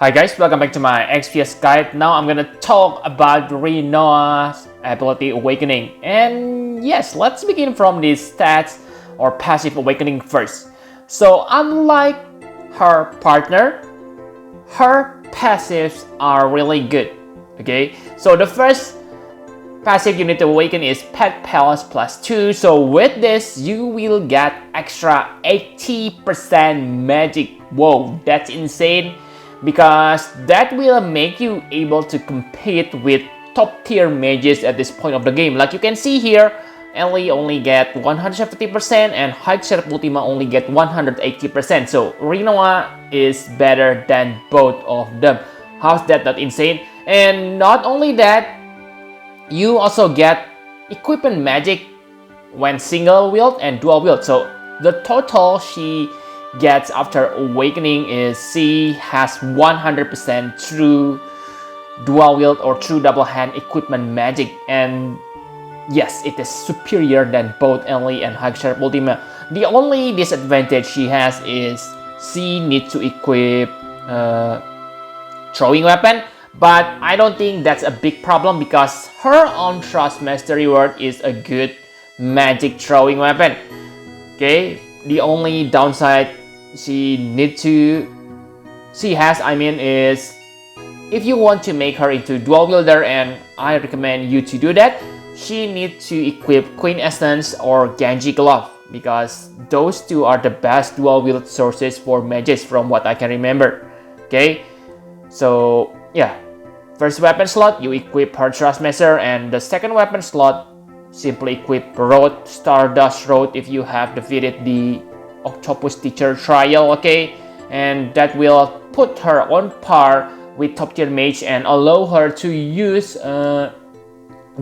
Hi guys, welcome back to my XPS guide. Now I'm gonna talk about Rinoa's ability Awakening. And yes, let's begin from the stats or passive awakening first. So unlike her partner, her passives are really good. Okay, so the first passive you need to awaken is Pet Palace +2. So with this, you will get extra 80% magic. Whoa, that's insane, because that will make you able to compete with top tier mages at this point of the game. Like you can see here, Ellie only get 150% and High Ultima only get 180%. So Rinoa is better than both of them. How's that not insane? And not only that, you also get equipment magic when single wield and dual wield. So the total she gets after awakening is she has 100% true dual wield or true double hand equipment magic, and yes, it is superior than both Ellie and High Ultima. The only disadvantage she has is she needs to equip throwing weapon, but I don't think that's a big problem because her on Trust Mastery Word is a good magic throwing weapon. Okay, the only downside she has is if you want to make her into dual wielder, and I recommend you to do that, she needs to equip Queen Essence or Genji Glove, because those two are the best dual wield sources for mages from what I can remember. Okay, so yeah, first weapon slot you equip her Trust Master, and the second weapon slot simply equip Road, Stardust Road if you have defeated the Octopus Teacher Trial, okay? And that will put her on par with top tier mage and allow her to use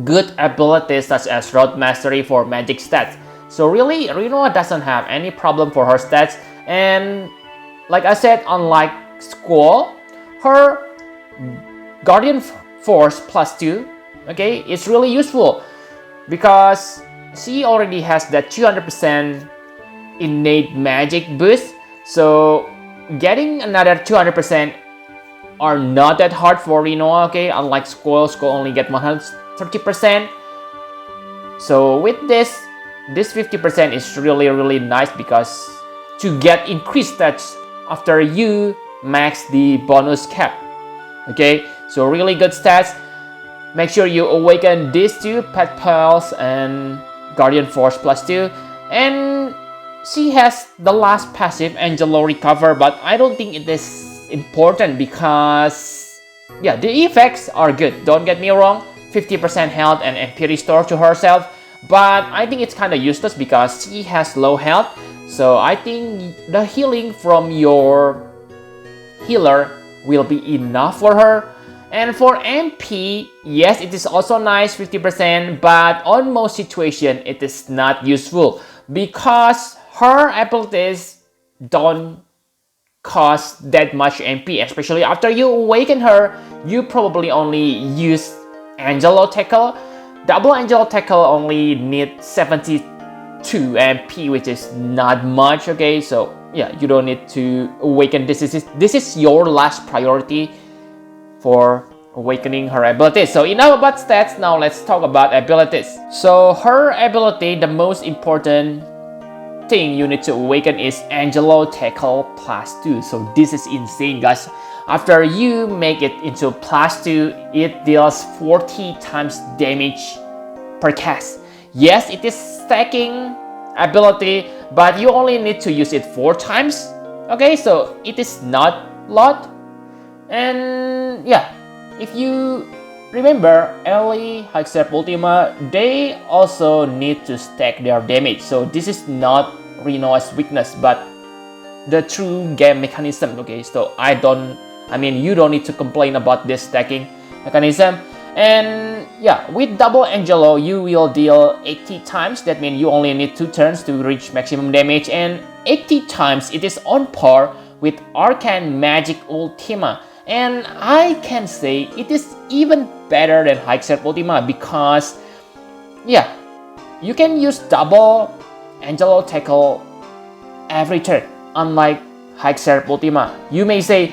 good abilities such as Road Mastery for magic stats. So really, Rinoa doesn't have any problem for her stats, and like I said, unlike Squall, her Guardian Force +2, okay, is really useful because she already has that 200% innate magic boost. So getting another 200% are not that hard for Rinoa, okay? Unlike Squall only get 130%. So with this 50% is really nice because to get increased stats after you max the bonus cap. Okay, so really good stats. Make sure you awaken these two, Pet Pals and Guardian Force +2. And she has the last passive, Angelo Recover, but I don't think it is important because yeah, the effects are good. Don't get me wrong, 50% health and MP restore to herself, but I think it's kind of useless because she has low health. So I think the healing from your healer will be enough for her. And for MP, yes, it is also nice, 50%, but on most situations it is not useful because her abilities don't cost that much MP, especially after you awaken her. You probably only use Angelo Tackle. Double Angelo Tackle only need 72 MP, which is not much, okay? So yeah, you don't need to awaken. This is your last priority for awakening her abilities. So enough about stats, now let's talk about abilities. So her ability, the most important thing you need to awaken is Angelo Tackle +2. So this is insane, guys. After you make it into +2, it deals 40 times damage per cast. Yes, it is stacking ability, but you only need to use it 4 times. Okay, so it is not a lot. And yeah, if you remember, Ellie, High Ultima, they also need to stack their damage. So this is not Rinoa's weakness, but the true game mechanism. Okay, so you don't need to complain about this stacking mechanism. And yeah, with double Angelo, you will deal 80 times. That means you only need 2 turns to reach maximum damage, and 80 times it is on par with Arcane Magic Ultima. And I can say it is even better than High Ultima because yeah, you can use double Angelo Tackle every turn, unlike High Ultima. You may say,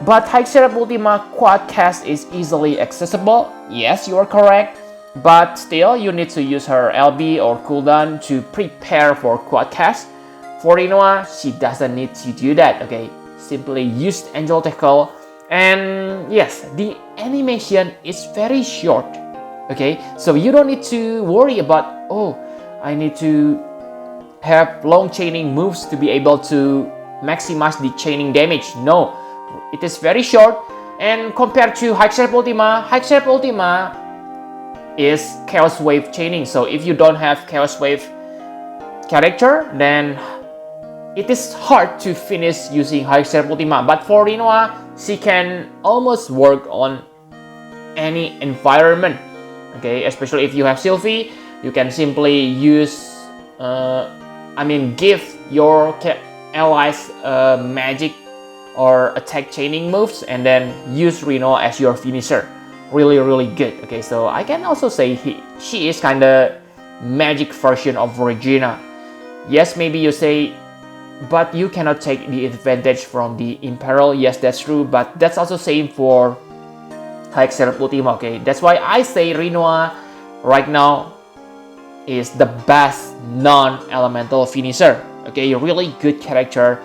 But High Seraph Ultima quad cast is easily accessible. Yes, you are correct. But still, you need to use her LB or cooldown to prepare for quad cast. For Rinoa, she doesn't need to do that, okay? Simply use Angel Tackle. And yes, the animation is very short, okay? So you don't need to worry about, oh, I need to have long chaining moves to be able to maximize the chaining damage. No, it is very short. And compared to High Seraph Ultima is Chaos Wave chaining. So if you don't have Chaos Wave character, then it is hard to finish using High Seraph Ultima. But for Rinoa, she can almost work on any environment. Okay, especially if you have Sylvie, you can simply use, give your allies magic or attack chaining moves, and then use Rinoa as your finisher. Really good. Okay, so I can also say she is kind of magic version of Regina. Yes, maybe you say, but you cannot take the advantage from the Imperil. Yes, that's true, but that's also same for High Seraph Ultima. Okay, that's why I say Rinoa right now is the best non-elemental finisher. Okay, really good character.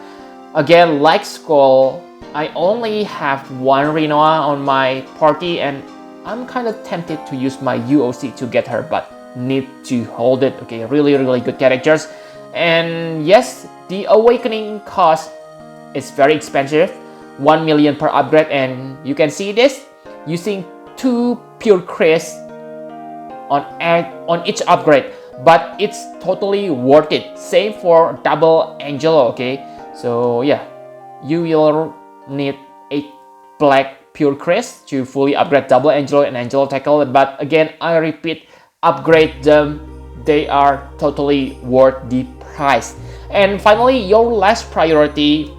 Again, like Skull, I only have one Rinoa on my party, and I'm kind of tempted to use my UOC to get her, but need to hold it. Okay, really good characters. And yes, the awakening cost is very expensive, 1 million per upgrade, and you can see this using 2 pure crays on each upgrade, but it's totally worth it. Same for double Angelo. Okay, so yeah, you will need 8 black pure crays to fully upgrade double Angelo and Angelo Tackle. But again, I repeat, upgrade them, they are totally worth the price. And finally, your last priority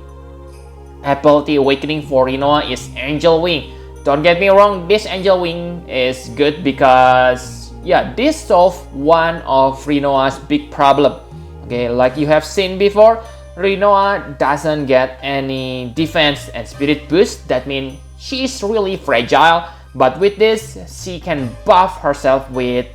ability awakening for Rinoa is Angel Wing. Don't get me wrong, this Angel Wing is good because yeah, this solves one of Rinoa's big problem. Okay, like you have seen before, Rinoa doesn't get any defense and spirit boost. That means she is really fragile, but with this, she can buff herself with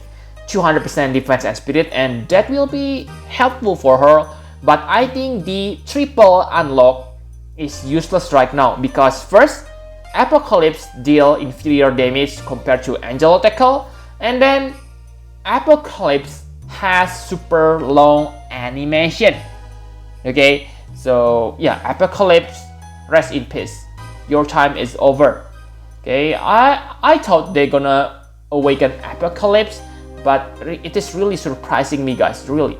200% defense and spirit, and that will be helpful for her. But I think the triple unlock is useless right now because first, Apocalypse deal inferior damage compared to Angelo Tackle, and then Apocalypse has super long animation. Okay, so yeah, Apocalypse, rest in peace. Your time is over. Okay, I thought they're gonna awaken Apocalypse, but it is really surprising me, guys. Really,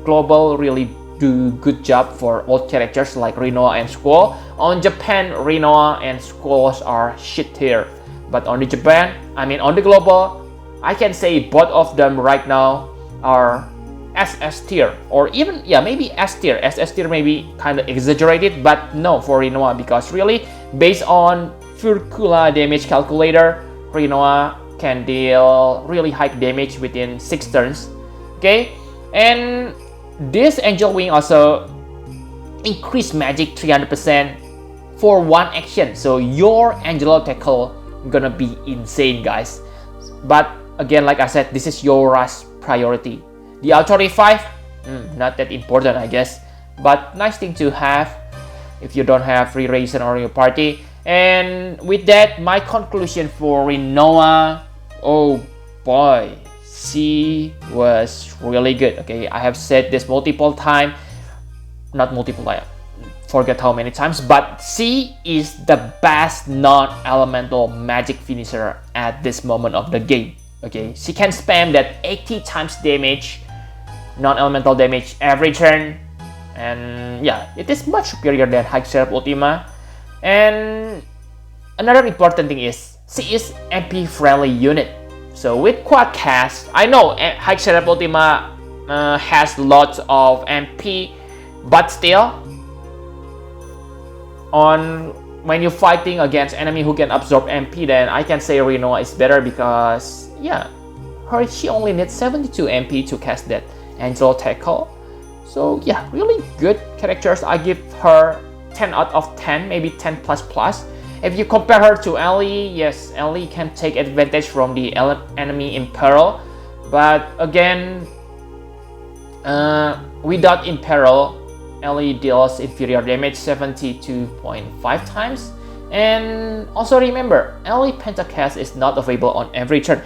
Global really do good job for old characters like Rinoa and Squall. On Japan, Rinoa and Squalls are shit tier, but on the Global, I can say both of them right now are SS tier, or even maybe S tier. SS tier may be kind of exaggerated, but no for Rinoa, because really based on Furcula damage calculator, Rinoa can deal really high damage within 6 turns. Okay, and this Angel Wing also increase magic 300% for one action, so your Angelo Tackle gonna be insane, guys. But again, like I said, this is your rush priority. The auto revive, not that important, I guess, but nice thing to have if you don't have re-raisin on your party. And with that, my conclusion for Rinoa, oh boy, she was really good. Okay, I have said this forget how many times, but she is the best non-elemental magic finisher at this moment of the game. Okay, she can spam that 80 times damage, non-elemental damage every turn, and yeah, it is much superior than High Seraph Ultima. And another important thing is she is MP friendly unit. So with quad cast, I know High Seraph Ultima has lots of MP, but still, when you're fighting against enemy who can absorb MP, then I can say Rinoa is better because yeah, she only needs 72 MP to cast that Angelo Tackle. So yeah, really good characters. I give her 10 out of 10, maybe 10 plus plus. If you compare her to Ellie, yes, Ellie can take advantage from the enemy in peril, but again, without in peril, Ellie deals inferior damage 72.5 times. And also remember, Ellie Pentacast is not available on every turn.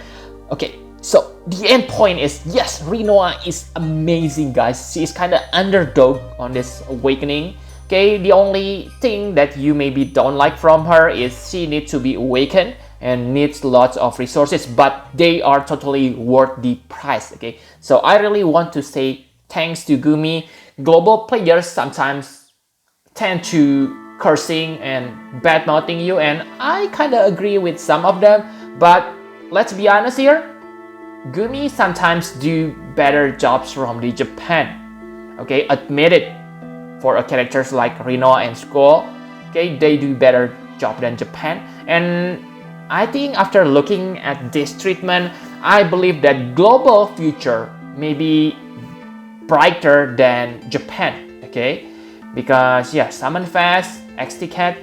Okay, so the end point is, yes, Rinoa is amazing, guys. She is kind of underdog on this awakening. Okay, the only thing that you maybe don't like from her is she needs to be awakened and needs lots of resources, but they are totally worth the price. Okay, so I really want to say thanks to Gumi. Global players sometimes tend to cursing and bad-mouthing you, and I kind of agree with some of them, but let's be honest here, Gumi sometimes do better jobs from the Japan. Okay, admit it. For characters like Rinoa and Skull, okay, they do better job than Japan. And I think after looking at this treatment, I believe that global future may be brighter than Japan, okay? Because yeah, Summon Fast, XT Cat,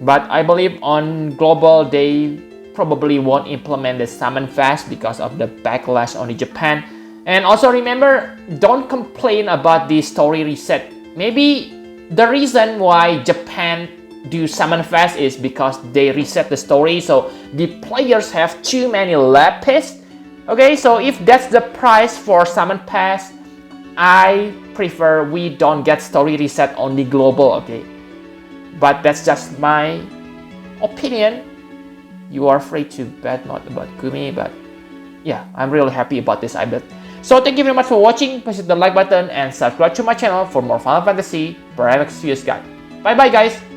but I believe on global they probably won't implement the Summon Fast because of the backlash on the Japan. And also remember, don't complain about the story reset. Maybe the reason why Japan do Summon Fast is because they reset the story, so the players have too many lapis. Okay, so if that's the price for Summon Pass, I prefer we don't get story reset on the global, okay? But that's just my opinion. You are free to badmouth about Gumi, but yeah, I'm really happy about this update. So thank you very much for watching. Please hit the like button and subscribe to my channel for more Final Fantasy Parallax Fuse guide. Bye bye guys!